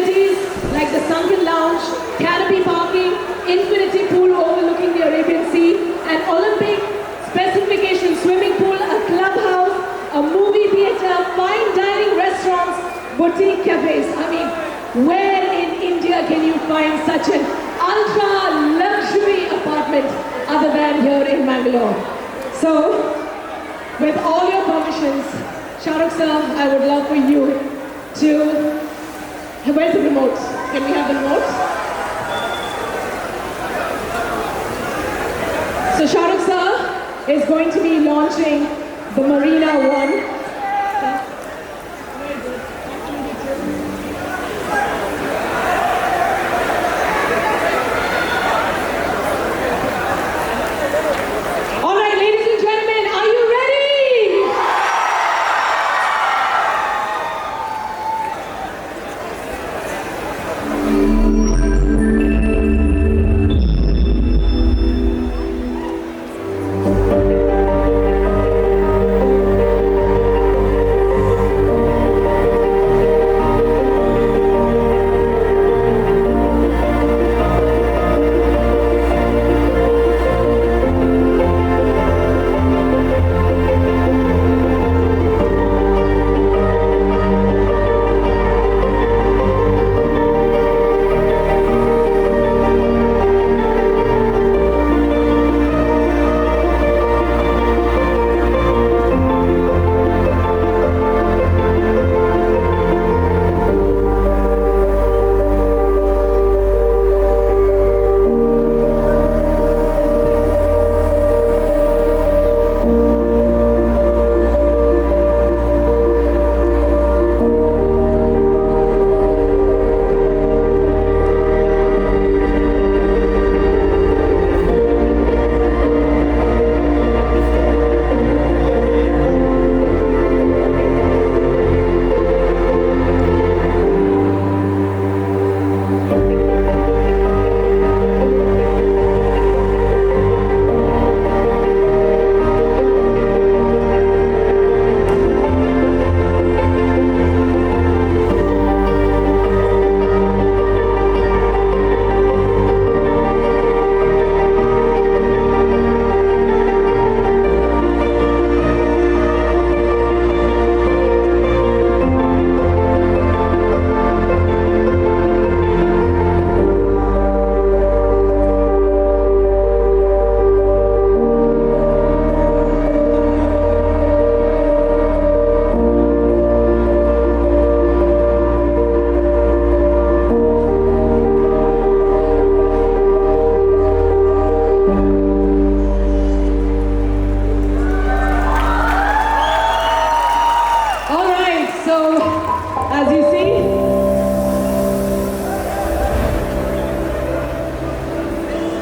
amenities like the sunken lounge, canopy parking, infinity pool overlooking the Arabian Sea, an Olympic specification swimming pool, a clubhouse, a movie theatre, fine dining restaurants, boutique cafes. I mean, where in India can you find such an ultra luxury apartment other than here in Bangalore? So, with all your permissions, Shahrukh sir, I would love for you to... Where's the remote? Can we have the remote? So Shahrukh sir is going to be launching the Marina One.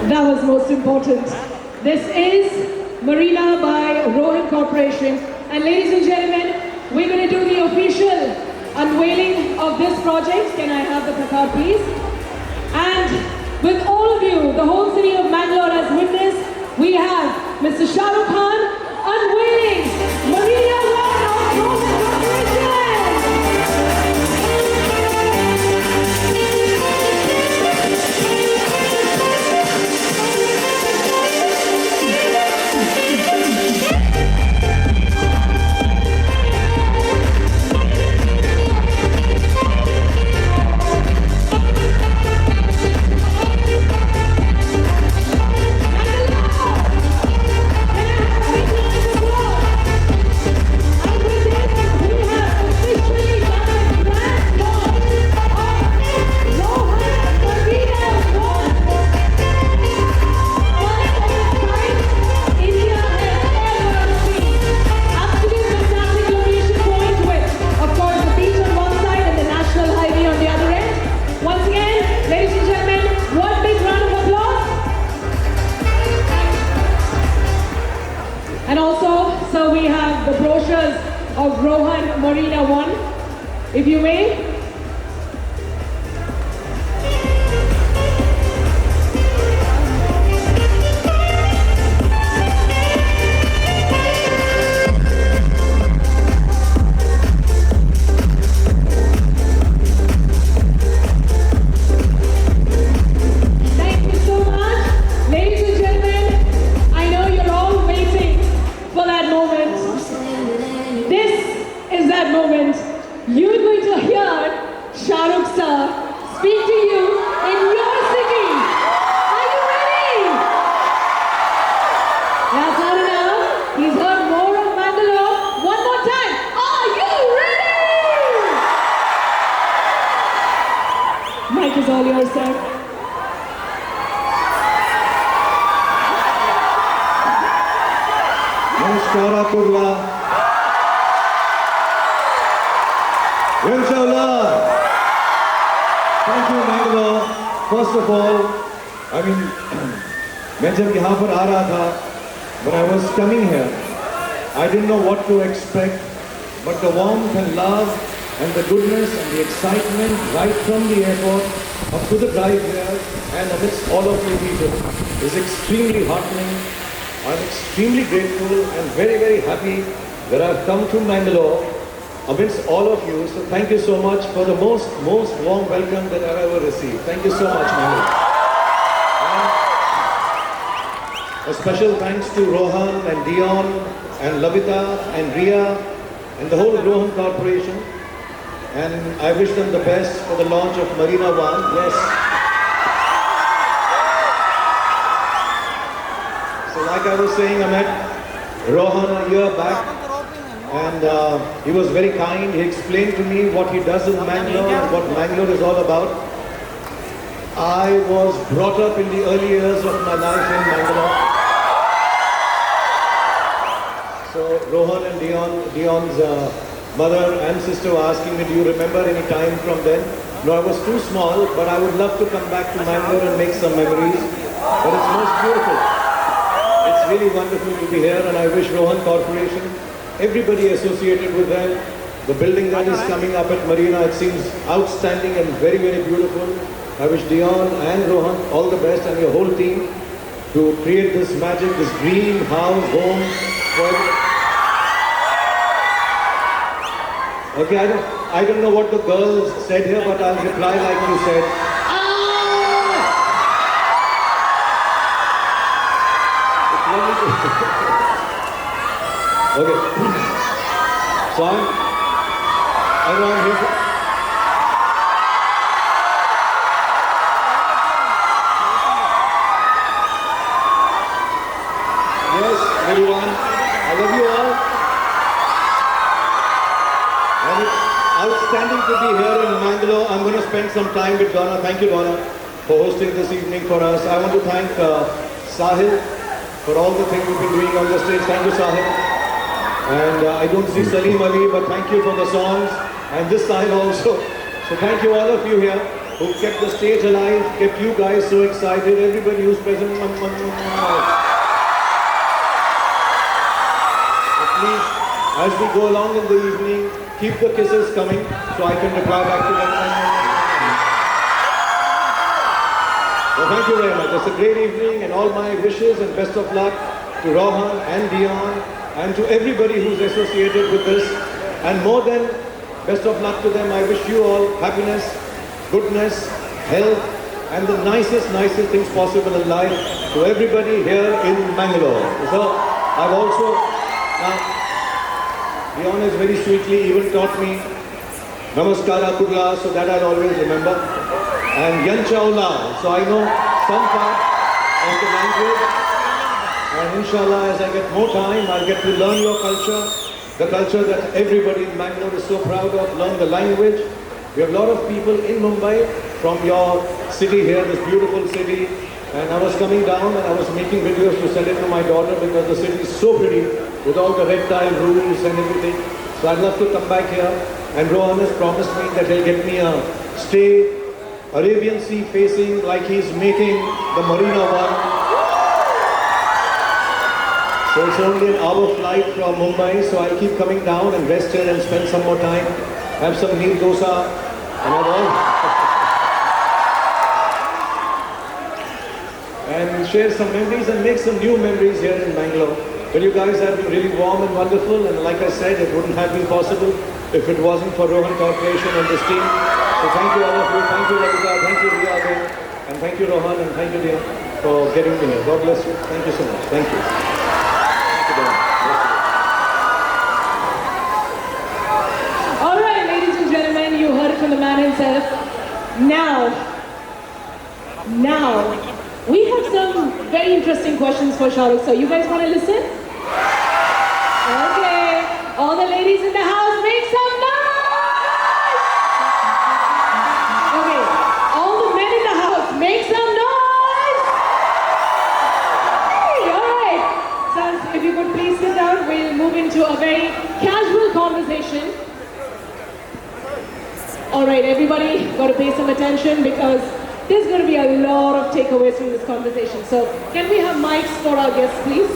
That was most important. This is Marina by Rohan Corporation. And ladies and gentlemen, we're going to do the official unveiling of this project. Can I have the placard, please? And with all of you, the whole city of Bangalore as witness, we have Mr. Shahrukh Khan unveiling Marina by Rohan Corporation. So we have the brochures of Rohan Marina One, if you may. Mic is all yours, sir. Namaskara Kurla. Inshallah. Thank you, Mangalore. First of all, I mean, मैं जब यहाँ पर आ रहा था, when I was coming here, I didn't know what to expect, but the warmth and love and the goodness and the excitement right from the airport up to the drive here and amidst all of you people is extremely heartening. I'm extremely grateful and very, very happy that I've come to Mangalore amidst all of you. So thank you so much for the most warm welcome that I've ever received. Thank you so much, Mangalore. A special thanks to Rohan and Dion and Lavita and Ria and the whole Rohan Corporation. And I wish them the best for the launch of Marina One. Yes. So like I was saying, I met Rohan a year back and he was very kind. He explained to me what he does in Mangalore and what Mangalore is all about. I was brought up in the early years of my life in Mangalore. So Rohan and Dion's mother and sister were asking me, do you remember any time from then? No, I was too small, but I would love to come back to Mangalore and make some memories. But it's most beautiful. It's really wonderful to be here, and I wish Rohan Corporation, everybody associated with them, the building that is coming up at Marina, it seems outstanding and very, very beautiful. I wish Dion and Rohan all the best and your whole team to create this magic, this dream house, home. Okay, I don't know what the girls said here, but I'll reply like you said. Okay. So I'm here. Yes, everyone. I love you all. And it's outstanding to be here in Mangalore. I'm going to spend some time with Donna. Thank you, Donna, for hosting this evening for us. I want to thank Sahil for all the things we've been doing on the stage. Thank you, Sahil. And I don't see Salim Ali, but thank you for the songs. And this Sahil also. So thank you all of you here who kept the stage alive, kept you guys so excited. Everybody who's present. Please, as we go along in the evening, keep the kisses coming so I can reply back to them. Well, thank you very much. It's a great evening and all my wishes and best of luck to Rohan and Dion and to everybody who's associated with this. And more than best of luck to them, I wish you all happiness, goodness, health and the nicest things possible in life to everybody here in Mangalore. So I've also now, Dion has very sweetly even taught me Namaskara Kurla, so that I'll always remember. And Yanchaula, so I know some part of the language. And inshallah, as I get more time, I'll get to learn your culture, the culture that everybody in Mangalore is so proud of, learn the language. We have a lot of people in Mumbai from your city here, this beautiful city. And I was coming down and I was making videos to send it to my daughter because the city is so pretty with all the red tile roofs and everything. So I'd love to come back here. And Rohan has promised me that he'll get me a stay, Arabian Sea facing like he's making the Marina One. So it's only an hour flight from Mumbai. So I'll keep coming down and rest here and spend some more time. Have some neer dosa and all. And share some memories and make some new memories here in Mangalore. But you guys have been really warm and wonderful, and like I said, it wouldn't have been possible if it wasn't for Rohan Corporation and this team. So thank you all of you, thank you Ravika, thank you Ria, and thank you Rohan, and thank you Dion for getting me here. God bless you. Thank you so much. Thank you. Thank you, Dion. All right, ladies and gentlemen, you heard it from the man himself. Now, we have some very interesting questions for Shahrukh. So you guys want to listen? Okay. All the ladies in the house, make some noise! Okay. All conversation. Alright, everybody got to pay some attention because there's going to be a lot of takeaways from this conversation. So, can we have mics for our guests, please?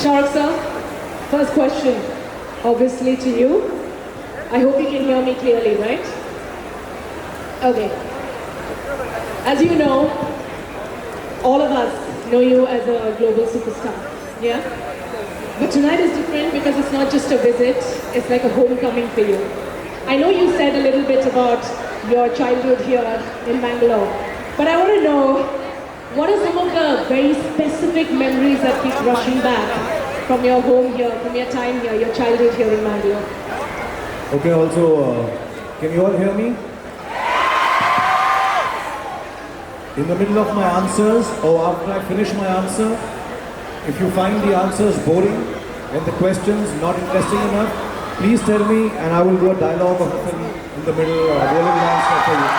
Shahrukh sir, first question, obviously to you. I hope you can hear me clearly, right? Okay. As you know, all of us know you as a global superstar, yeah? But tonight is different because it's not just a visit, it's like a homecoming for you. I know you said a little bit about your childhood here in Bangalore, but I want to know, what are some of the very specific memories that keep rushing back from your home here, from your time here, your childhood here in Bangalore? Okay, also, can you all hear me? In the middle of my answers, or after I finish my answer, if you find the answers boring and the questions not interesting enough, please tell me and I will do a dialogue of a film in the middle or a rolling answer for you.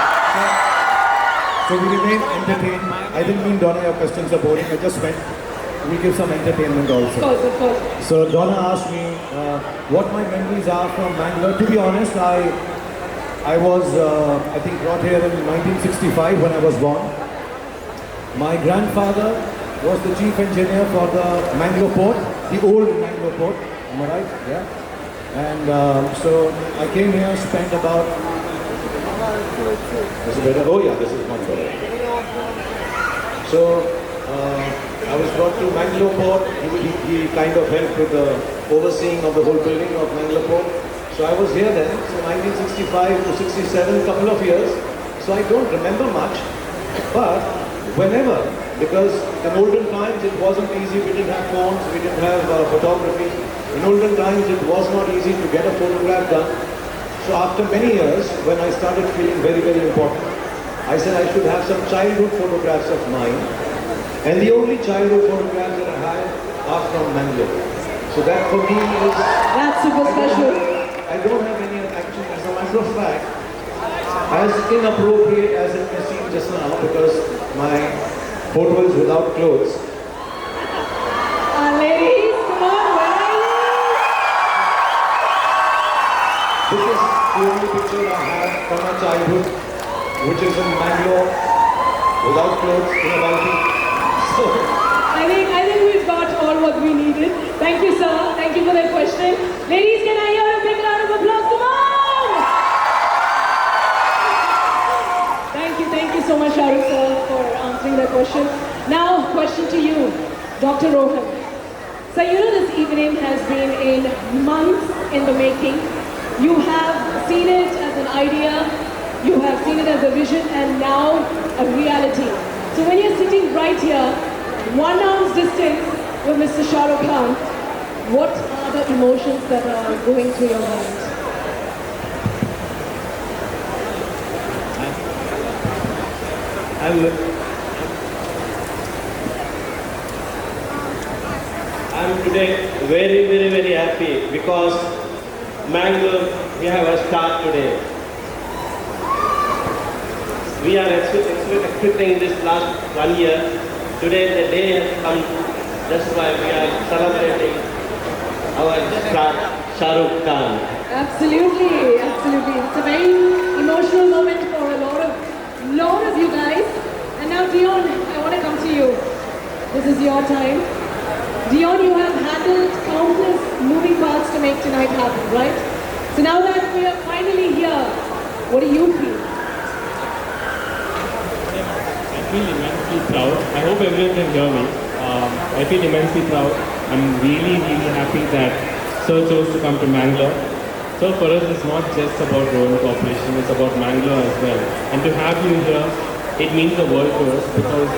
So we remain entertained. I didn't mean, Donna, your questions are boring. I just meant we give some entertainment also. Of course. So Donna asked me what my memories are from Bangalore. To be honest, I was, I think, brought here in 1965 when I was born. My grandfather was the chief engineer for the Mangalore port, the old Mangalore port. Am I right? Yeah. And so I came here, spent about... This is better? Oh yeah, this is much better. So I was brought to Mangalore port. He kind of helped with the overseeing of the whole building of Mangalore port. So I was here then, so 1965 to 67, a couple of years. So I don't remember much, but whenever, because in olden times it wasn't easy, we didn't have phones, we didn't have photography. In olden times it was not easy to get a photograph done. So after many years, when I started feeling very, very important, I said I should have some childhood photographs of mine. And the only childhood photographs that I have are from Mangalore. So that for me is... That's super special. I don't have any actually, as a matter of fact, as inappropriate as it may seem just now, because my photo is without clothes. Ladies, come on, where are you? This is the only picture I have from my childhood, which is in Bangalore, without clothes, in a balcony. So, I think we've got all what we needed. Thank you, sir. Thank you for that question. Ladies, can I hear a big round of applause? Come on! Thank you so much, Shahrukh sir, for answering that question. Now, question to you, Dr. Rohan. So, you know this evening has been in months in the making. You have seen it as an idea, you have seen it as a vision, and now a reality. So when you're sitting right here, 1 ounce distance with Mr. Shah Rukh Khan, what are the emotions that are going through your mind? I'm today very, very, very happy because Mangalore, we have a start today. We are expecting this last 1 year. Today the day has come. That's why we are celebrating our star, Shah Rukh Khan. Absolutely. It's a very emotional moment for a lot of you guys. And now Dion, I want to come to you. This is your time. Dion, you have handled countless moving parts to make tonight happen, right? So now that we are finally here, what do you feel? I feel immensely proud. I hope everyone can hear me. I feel immensely proud. I'm really, really happy that Sir chose to come to Mangalore. So for us, it's not just about Rohan Corporation, it's about Mangalore as well. And to have you here, it means the world to us because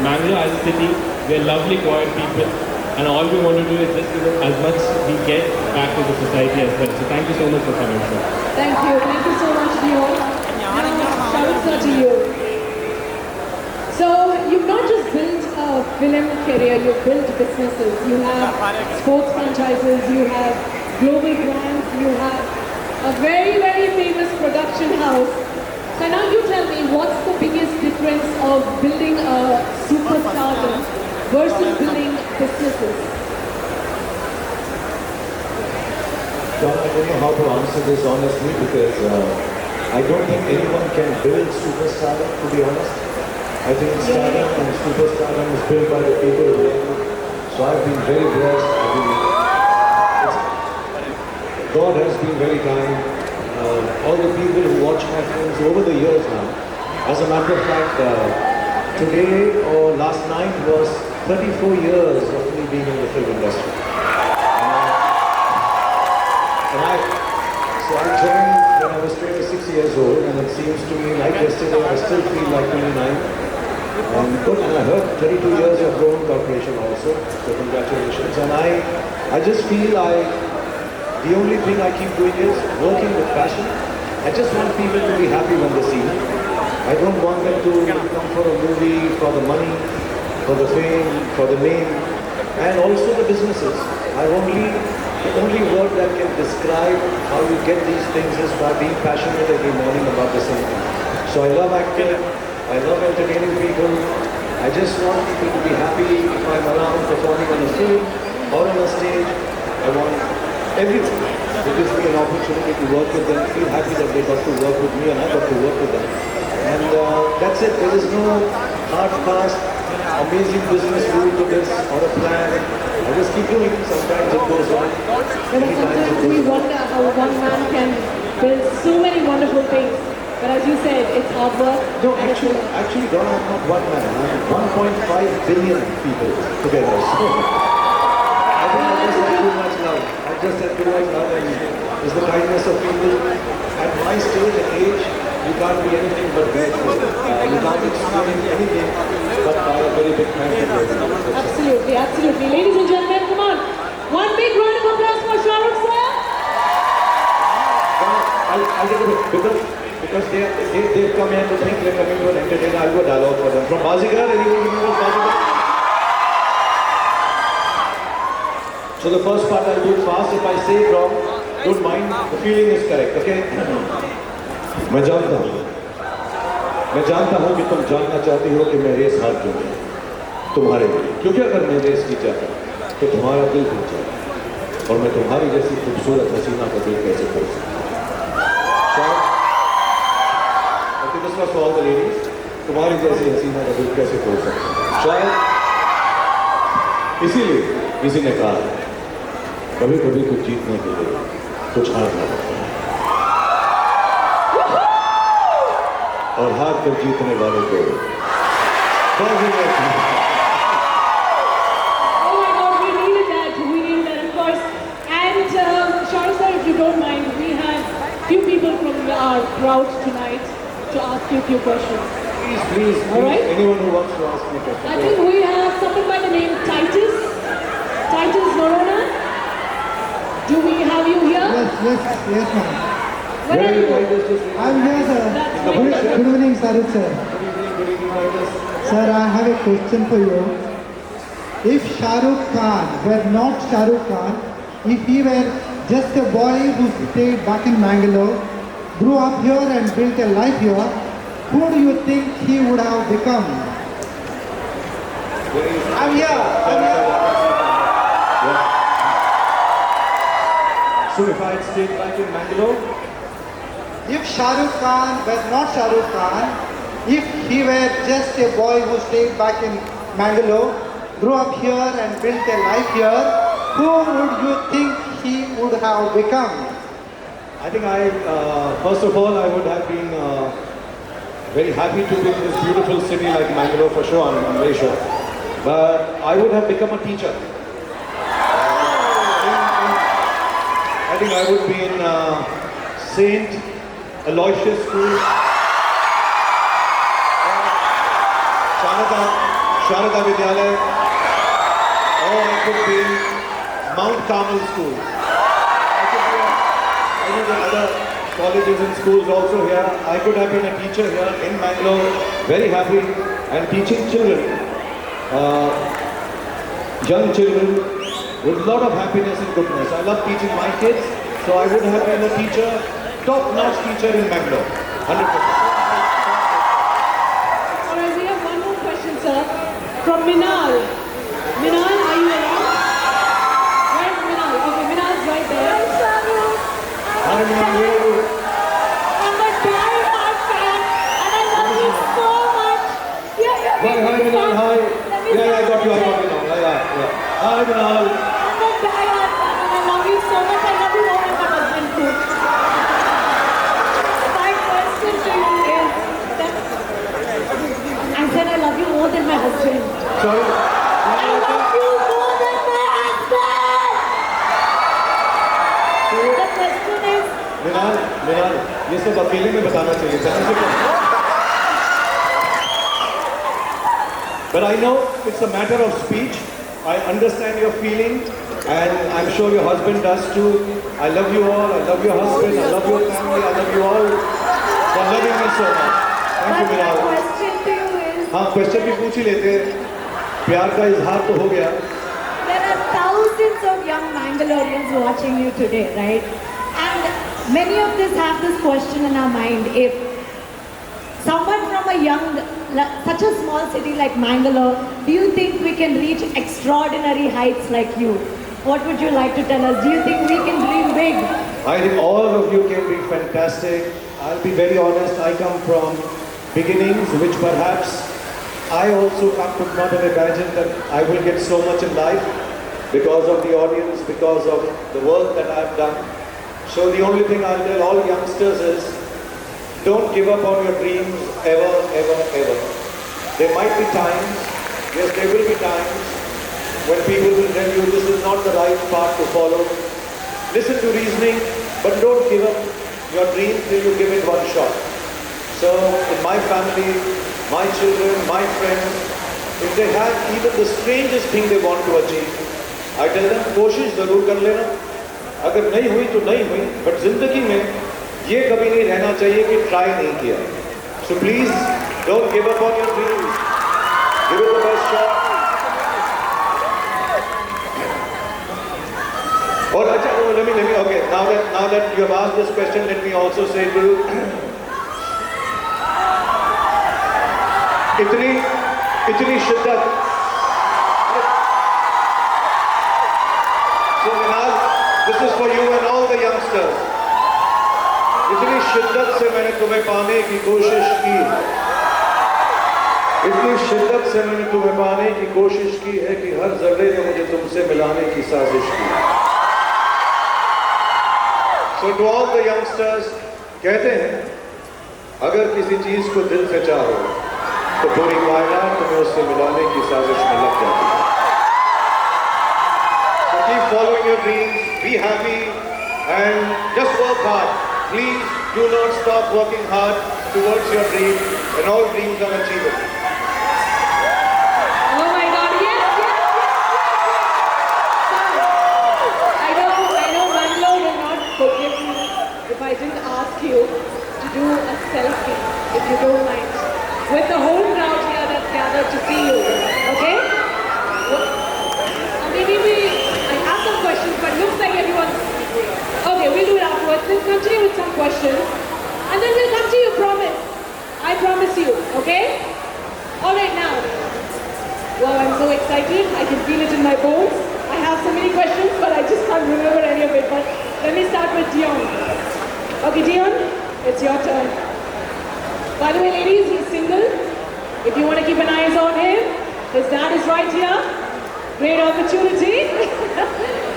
Mangalore as a city, we're lovely, quiet people. And all we want to do is just give as much we get back to the society as well. So thank you so much for coming, sir. Thank you so much, Dion. Now, shout out to you. So, you've not just built a film career, you've built businesses. You have sports franchises, you have global brands, you have a very, very famous production house. So now you tell me, what's the biggest difference of building a superstardom versus building businesses? John, I don't know how to answer this honestly because I don't think anyone can build superstardom, to be honest. I think stardom and superstardom is built by the people who are. So I've been very blessed. God has been very kind. All the people who watch my films over the years now. As a matter of fact, today or last night was 34 years of me being in the film industry. So I joined when I was 26 years old, and it seems to me like yesterday I still feel like 29. And I heard 32 years of Rowan Corporation also, so congratulations. And I just feel the only thing I keep doing is working with passion. I just want people to be happy when they see me. I don't want them to come for a movie, for the money, for the fame, for the name, and also the businesses. The only word that can describe how you get these things is by being passionate every morning about the same thing. So I love acting, I love entertaining people. I just want people to be happy if I'm around performing on a film or on a stage. I want everyone who gives me an opportunity to work with them, feel happy that they got to work with me and I got to work with them. And that's it. There is no hard, fast, amazing business rule to this or a plan. I just keep doing it. Sometimes it goes on. Sometimes we wonder how one man can build so many wonderful things. But as you said, it's hard work. No, actually, Don, I'm not one man. I'm 1.5 billion people together. So, I think I just had too much love. I just had too much love, and it's the kindness of people. At my stage and age, you can't be anything but grateful. You can't explain anything but by a very big thank you. Absolutely, absolutely. Ladies and gentlemen, come on. One big round of applause for Shah Rukh sir. I'll take it because they've come here to think they're coming to an entertainer. I'll go dialogue for them. From Bazigar, anyone remembers Bazigar? So the first part I'll do it fast. If I say it wrong, don't mind. The feeling is correct, okay? मैं जानता हूँ कि तुम जानना चाहती हो कि मैं रेस हार क्यों गई तुम्हारे लिए, क्योंकि अगर मैं रेस की चाहता तो तुम्हारा दिल टूट जाए और मैं तुम्हारी जैसी खूबसूरत हसीना का दिल कैसे तोड़ सकता। This was for all the ladies. तुम्हारी जैसी हसीना का दिल कैसे तोड़ सकता। शायद इसीलिए किसी ने कहा कभी कभी कुछ जीतने के लिए कुछ हारना पड़ता है और हार कर जीतने वाले को Oh my God, we needed that, of course. And Shah sir, if you don't mind, we have few people from our crowd tonight to ask you a few questions. Please, All right? anyone who wants to ask me a question. I think we have someone by the name Titus Norona. Do we have you here? Yes, ma'am. Where are you? I'm here, sir. That's Good right. evening, Sarut, sir. Good evening, Titus. Sir, I have a question for you. If Shah Rukh Khan were not Shah Rukh Khan, if he were just a boy who stayed back in Bangalore, grew up here and built a life here, who do you think he would have become? I'm here. Yeah. So if I had stayed back in Bangalore, If Shah Rukh Khan were not Shah Rukh Khan, if he were just a boy who stayed back in Bangalore, grew up here and built a life here, who would you think he would have become? I think first of all, I would have been very happy to be in this beautiful city like Bangalore for sure, I'm very sure. But I would have become a teacher. I think I would be in Saint Aloysius School, Sharada Vidyalaya, or I could be in Mount Carmel School. I could be other colleges and schools also here. I could have been a teacher here in Bangalore, very happy, and teaching children, young children, with a lot of happiness and goodness. I love teaching my kids, so I would have been a teacher, top-notch teacher in Bangalore, 100%. All right, we have one more question, sir, from Minal. Minal, are you around? Where's Minal? Okay, Minal's right there. Hi, Minal. Where are you? I'm a die-hard fan, and I love you so much. Yeah, Hi, Minal. Hi. Yeah, I got you. Now. Yeah. Hi, Minal. I'm a die-hard fan, and I love you so much. I love you more than my husband too. My question to you is that I said I love you more than my husband. Sorry. I love you more than my husband. The question is. मिनाल ये सब अकेले में बताना चाहिए था But I know it's a matter of speech. I understand your feeling and I'm sure your husband does too. I love you all. I love your husband. I love your family. I love you all for loving me so much. Thank you, But my Minal. question to you is. हाँ question भी पूछ ही लेते हैं प्यार का इजहार तो हो गया There are thousands of young Mangaloreans watching you today, right? And many of us have this question in our mind. If someone from a young, such a small city like Mangalore, do you think we can reach extraordinary heights like you? What would you like to tell us? Do you think we can dream big? I think all of you can be fantastic. I'll be very honest, I come from beginnings which perhaps I also could not have imagined that I will get so much in life because of the audience, because of the work that I've done. So the only thing I'll tell all youngsters is, don't give up on your dreams ever, ever, ever. There might be times, yes there will be times, when people will tell you this is not the right path to follow. Listen to reasoning, but don't give up your dream till you give it one shot. So in my family, my children, my friends, if they have even the strangest thing they want to achieve, I tell them, कोशिश जरूर कर लेना. अगर नहीं हुई तो नहीं हुई, but जिंदगी में ये कभी नहीं रहना चाहिए कि try नहीं किया. So please don't give up on your dreams. Give it the best shot. और अच्छा, let me. Okay, now that you have asked this question, let me also say to you. इतनी शिद्दत. So Minal, this is for you and all the youngsters. इतनी शिद्दत से मैंने तुम्हें पाने की कोशिश की. इतनी शिद्दत से मैंने तुम्हें पाने की कोशिश की है कि हर जर्रे ने मुझे तुमसे मिलाने की साजिश की. So to all the youngsters, कहते हैं अगर किसी चीज को दिल से चाहो तो पूरी कायनात तुम्हें उससे मिलाने की साजिश में लग जाती है. So keep following your dreams, be happy and just work hard. Please do not stop working hard towards your dream and all dreams are achievable. Oh my God, yes. I know Bangalore will not forgive me if I didn't ask you to do a selfie, if you don't mind, with the whole crowd here that's gathered to see you, okay? I have some questions, but looks like everyone's... Okay, we'll do it afterwards. Let's continue with some questions. And then we'll come to you, promise. I promise you, okay? Alright now. Wow, I'm so excited. I can feel it in my bones. I have so many questions, but I just can't remember any of it. But let me start with Dion. Okay, Dion, it's your turn. By the way, ladies, he's single. If you want to keep an eye on him, his dad is right here. Great opportunity.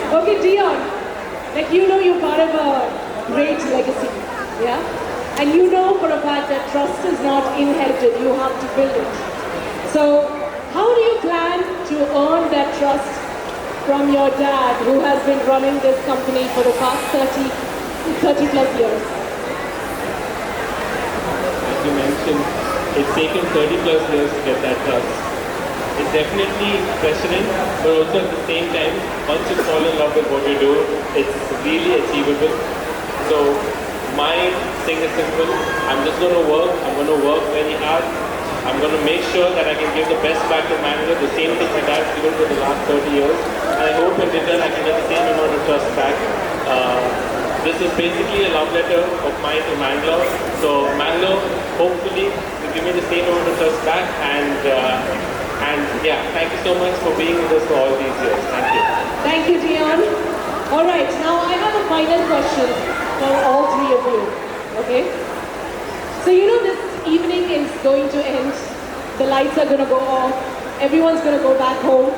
Okay, Dion, like you know you're part of a great legacy, yeah? And you know for a fact that trust is not inherited, you have to build it. So, how do you plan to earn that trust from your dad who has been running this company for the past 30 plus years? As you mentioned, it's taken 30 plus years to get that trust. It's definitely pressuring, but also at the same time, once you fall in love with what you do, it's really achievable. So my thing is simple. I'm just going to work. I'm going to work very hard. I'm going to make sure that I can give the best back to Mangalore, the same thing my dad's given for the last 30 years. And I hope in return I can get the same amount of trust back. This is basically a love letter of mine to Mangalore. So Mangalore, hopefully, will give me the same amount of trust back. And yeah, thank you so much for being with us for all these years. Thank you. Thank you, Dion. All right, now I have a final question. for all three of you. Okay? So you know this evening is going to end. The lights are going to go off. Everyone's going to go back home.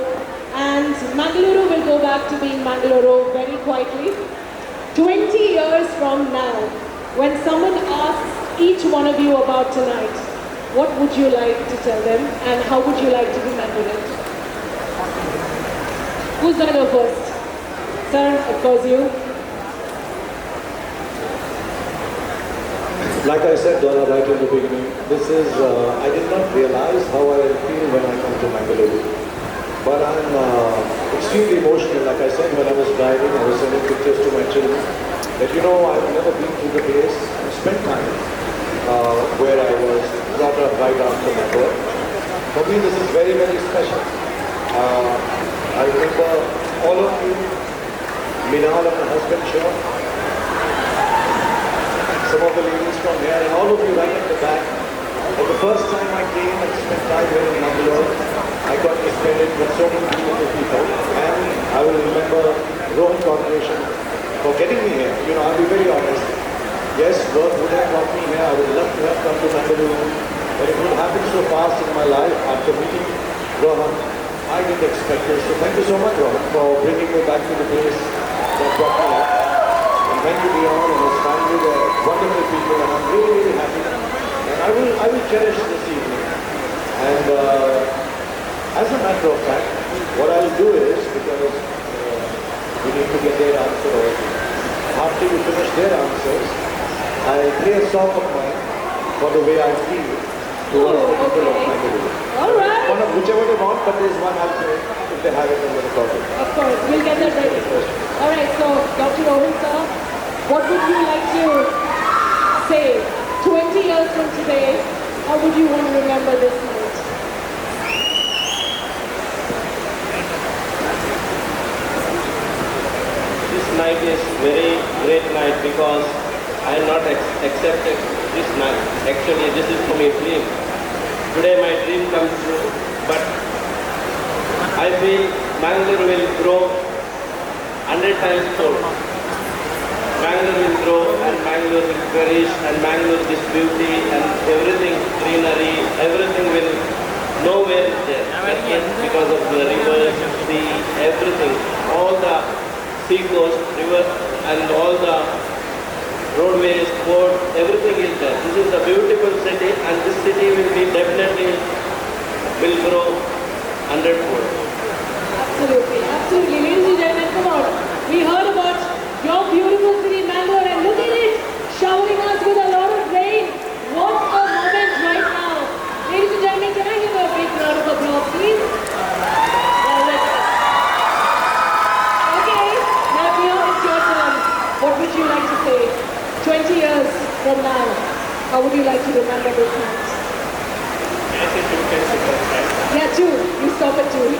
And Mangaluru will go back to being Mangaluru very quietly. 20 years from now, when someone asks each one of you about tonight, what would you like to tell them and how would you like to remember it? Who's going to go first? Sir, of course you. Like I said, Donna, right in the beginning, this is, I did not realize how I feel when I come to Mangaluru. But I'm extremely emotional. Like I said, when I was driving, I was sending pictures to my children that, you know, I've never been to the place and spent time where I was brought up right after my birth. For me, this is very, very special. I remember all of you, Minal and my husband, Sean, some of the ladies from here, and all of you right at the back. For the first time I came and spent time here in Mangalore, I got to spend it with so many beautiful people. And I will remember Rohan Corporation for getting me here. You know, I'll be very honest. Yes, work would have brought me here. I would love to have come to Mangalore. But it would happen so fast in my life after meeting Rohan. I didn't expect this. So thank you so much, Rohan, for bringing me back to the place that brought me here. And thank you, Dion and his family. They're wonderful people, and I'm really, really happy. And I will cherish this evening. And as a matter of fact, what I'll do is, because we need to get their answer also, after you finish their answers, I'll play a song of mine for the way I feel towards the people of Mangaluru. All right. One of whichever they want, but there's one I'll play if they have it in the recording. Of course, we'll get that ready. All right, so Dr. Rohan sir, what would you like to say 20 years from today? How would you want to remember this night? This night is very great night because I am not accepted this night. Actually, this is for me dream. Today my dream comes true, but I feel Mangalore will grow 100 times more. Mangalore will grow and Mangalore will flourish and Mangalore this beauty and everything, greenery, everything will nowhere is there. Again, because of the rivers, sea, everything, all the sea coast, river and all the roadways, port, everything is there. This is a beautiful city and this city will be definitely will grow 100-fold. Absolutely, absolutely. Ladies and gentlemen, come on. We heard about your beautiful city, Mangalore, and look at it, showering us with a lot of rain. What a moment right now. Ladies and gentlemen, can I give a big round of applause, please? Okay, now Dion, it's your turn. What would you like to say? 20 years from now, how would you like to remember this night? Can I say two things because Yeah, two. You stop at two.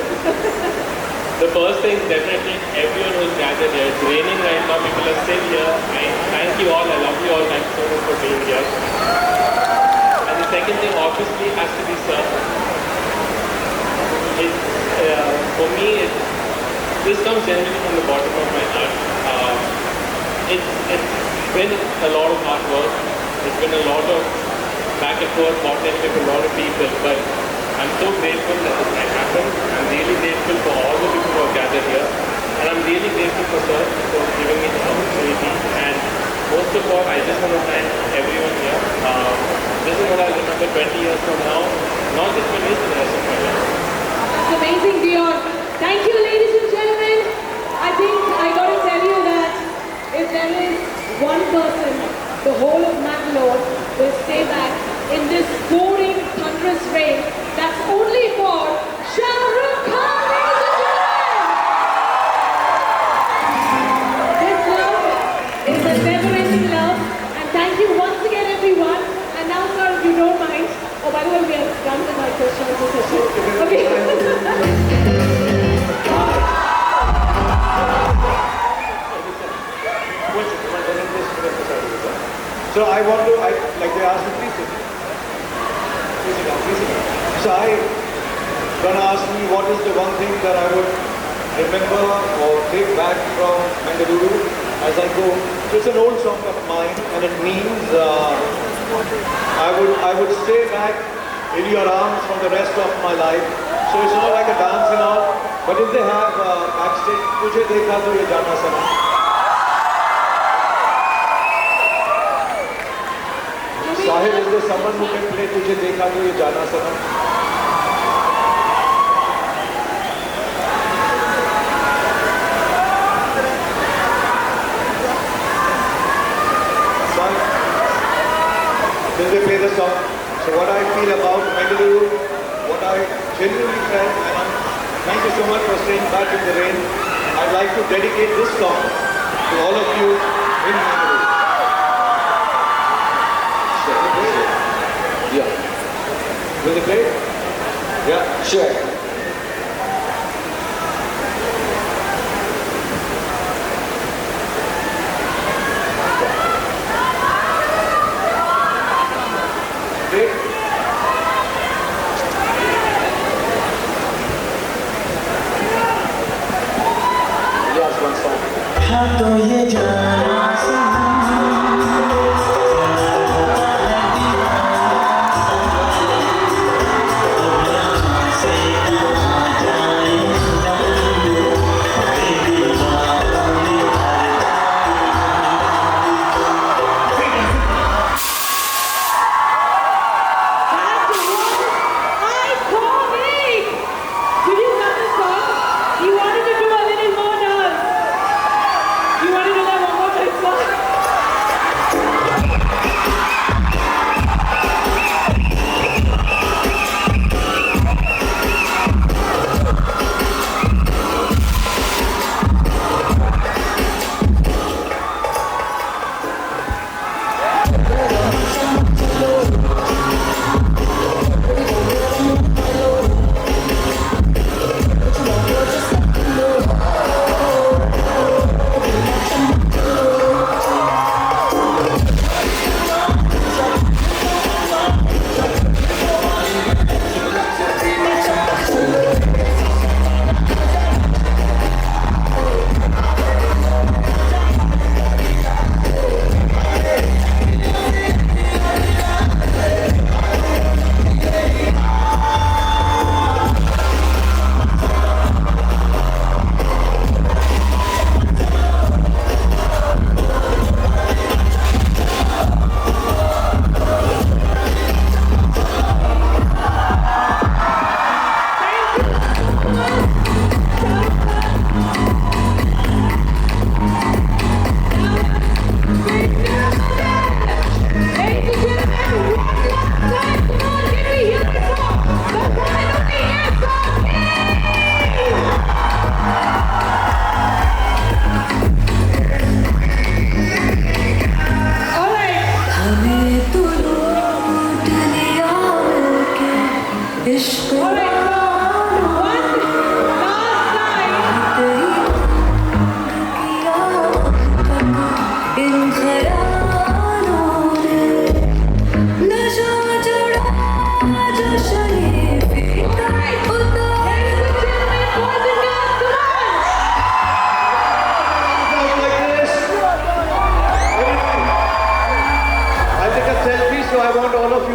the first thing, definitely everyone who's gathered here. It's raining right now. People are still here. I thank you all. I love you all. Thank you so much for being here. And the second thing, obviously, has to be served. For me, this comes generally from the bottom of my heart. It's been a lot of hard work. It's been a lot of back and forth partnership with a lot of people. But I'm so grateful that this night happened. I'm really grateful for all the people who have gathered here. And I'm really grateful for Sir for giving me the opportunity. And most of all, I just want to thank everyone here. This is what I'll remember 20 years from now. Not just for me, for the rest of my life. That's amazing, Dion. Thank you, ladies and gentlemen. I think I got to tell you that if there is one person, the whole of Mangalore will stay back in this pouring, thunderous rain. That's only for Shah Rukh Khan, ladies and gentlemen. This love is a never-ending love. And thank you once again, everyone. And now, sir, if you don't mind. Oh, by the way, we are done with my question answer session. Okay. So I want to, like they asked me, please sit. Please sit down, please sit down. So gonna ask me what is the one thing that I would remember or take back from Mangaluru as I go It's an old song of mine, and it means I would stay back in your arms for the rest of my life. So it's not like a dance and all, but if they have backstage, "Tujhe dekha to ye jana sanam." Sahil, is there someone who can play "Tujhe dekha to ye jana sanam"? Then they play the song. So what I feel about Bengaluru, what I genuinely felt, and thank you so much for staying back in the rain. I'd like to dedicate this song to all of you in Bengaluru. Shall we play it? Yeah. Will they play it? Yeah, sure. तो ये जाना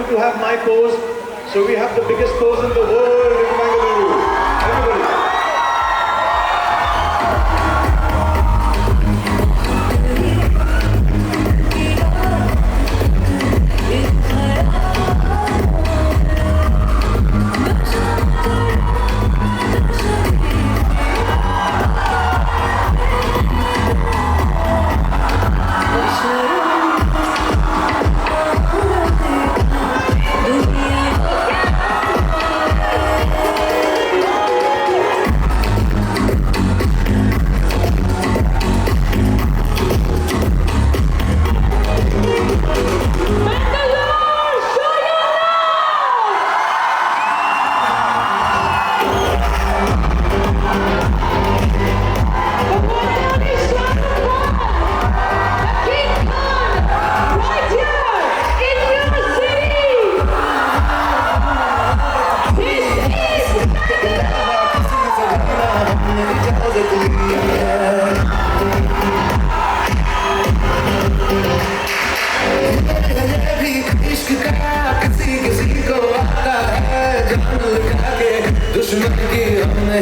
to have my pose. So we have the biggest pose in the world in Bengaluru. Everybody.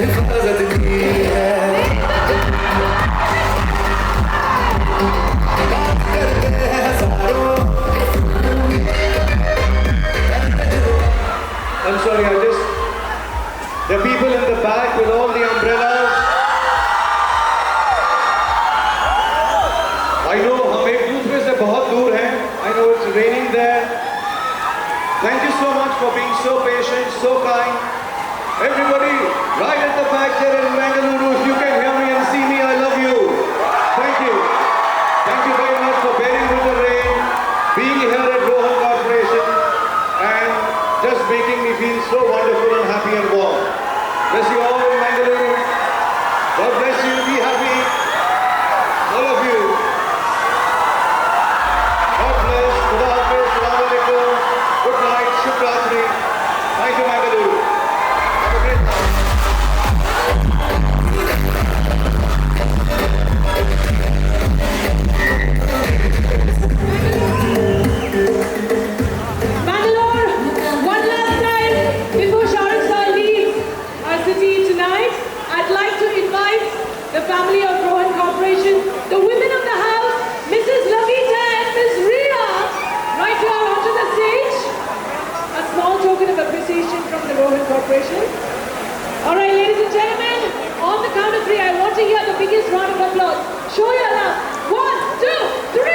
हिफाजत की है बात करते हैं हजारों I'm sorry, the people in the back with all the umbrellas. I know हम एक दूसरे से बहुत दूर हैं. I know it's raining there. Thank you so much for being so patient, so kind. Everybody, right at the back there in Mangaluru, if you can hear me and see me, I love you. Thank you. Thank you very much for bearing with the rain, being here at Rohan Corporation, and just making me feel so wonderful and happy and warm. Bless you all in Mangaluru. God bless you. Be happy. All of you. God bless. Khuda Hafiz. Assalamu alaikum. Good night. Shubh Ratri. Thank you, Mangaluru. Have a great night. Bangalore, one last time before Shahrukh Sir leaves our city tonight, I'd like to invite the family of Rohan Corporation, the women of the house, Mrs. Lavita and Ms. Rhea, right here onto the stage. A small token of appreciation from the Rohan Corporation. All right, ladies and gentlemen, on the count of three, I want to hear the biggest round of applause. Show your love. 1, 2, 3.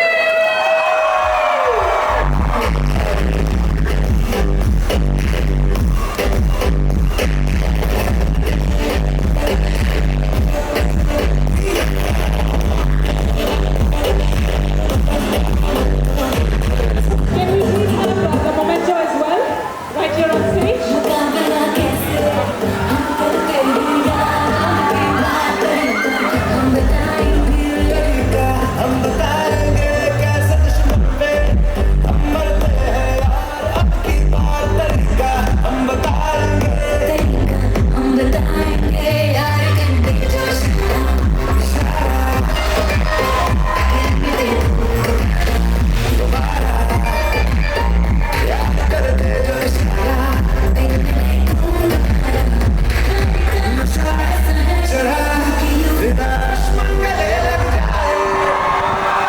Can we please have the memento as well, right here on stage? हम बताएंगे कैसे दुश्मन पे हम मरते हैं यार अब की बार तरीका हम बताएंगे यार कंधे जो कर दे जो इशारा चढ़ा बिना दुश्मन गले लग जाए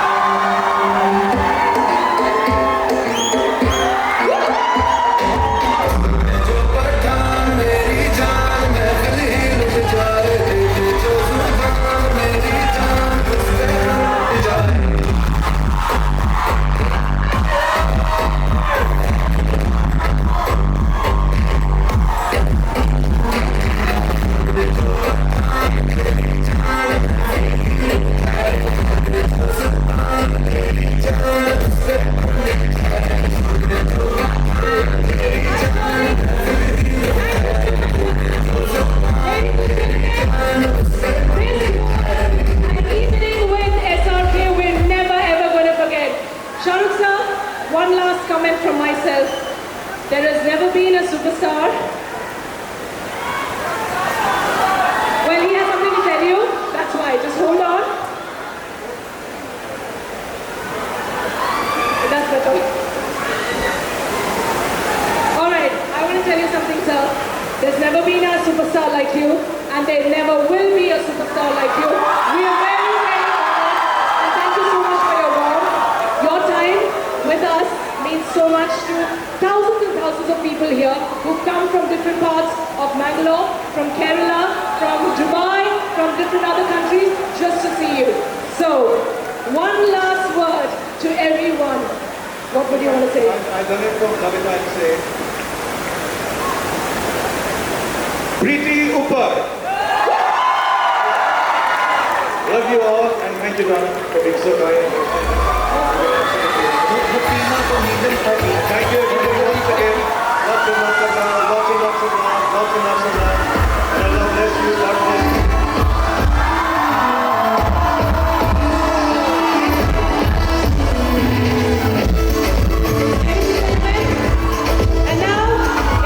जो पठान मेरी जान में गली लुट जाए जो जुबान मेरी जान उससे लुट जाए An evening with SRK we're never ever going to forget. Shahrukh sir, one last comment from myself. There has never been a superstar. Well, he has something to tell you. That's why. Just hold on. That's better. All right. I want to tell you something, sir. There's never been a superstar like you, and there never will be a superstar like you. We are very, very honored, and thank you so much for your warmth. Your time with us means so much to thousands and thousands of people here who come from different parts of Mangalore, from Kerala, from Dubai, from different other countries, just to see you. So, one last word to everyone. What would you want to say? I've done it from Lavita and say, Preeti Upar. Love you all and thank you, Donna, for being so kind. Thank you everybody once again. Lots and lots of love, lots and lots of love, lots and lots of love. And Allah bless you, God bless you. And now,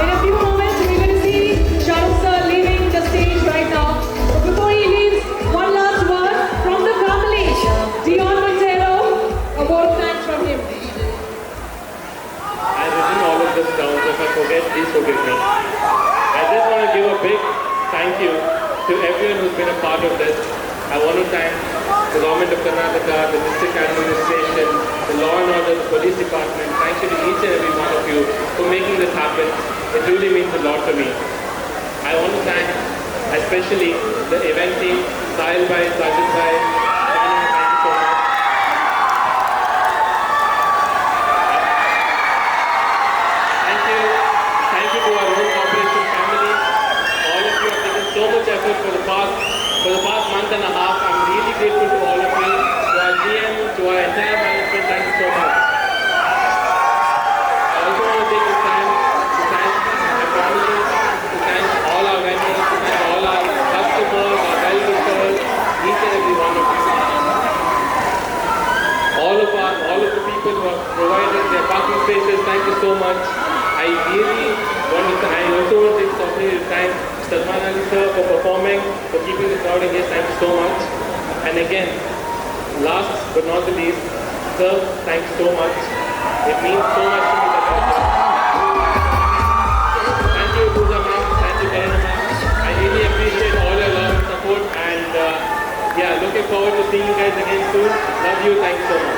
in a few moments, we're going to see Shahrukh sir leaving the stage right now. But before he leaves, one last word from the family. Dion Montero, a word of thanks from him. I to everyone who's been a part of this. I want to thank the government of Karnataka, the district administration, the law and order, the police department. Thank you to each and every one of you for making this happen. It really means a lot to me. I want to thank especially the event team, Sahil Bhai, Sajid Bhai, Shana, thank you so much. Thank you to our own corporation family. All of you have taken so much effort for the past month and a half. I'm really grateful to all of you, to our GM, to our entire management. Thank you so much. I also want to take this time to thank my family, to thank all our vendors, to thank all our customers, our well-wishers, each and every one of you. All of the people who have provided their parking spaces, thank you so much. I also want to take this opportunity to thank Salman Ali sir for performing, for keeping the crowd engaged. Thank you so much. And again, last but not the least, sir, thank you so much. It means so much to me that you're here. Thank you, Pooja ma'am. Thank you, Karina ma'am. I really appreciate all your love and support. And yeah, looking forward to seeing you guys again soon. Love you. Thank you so much.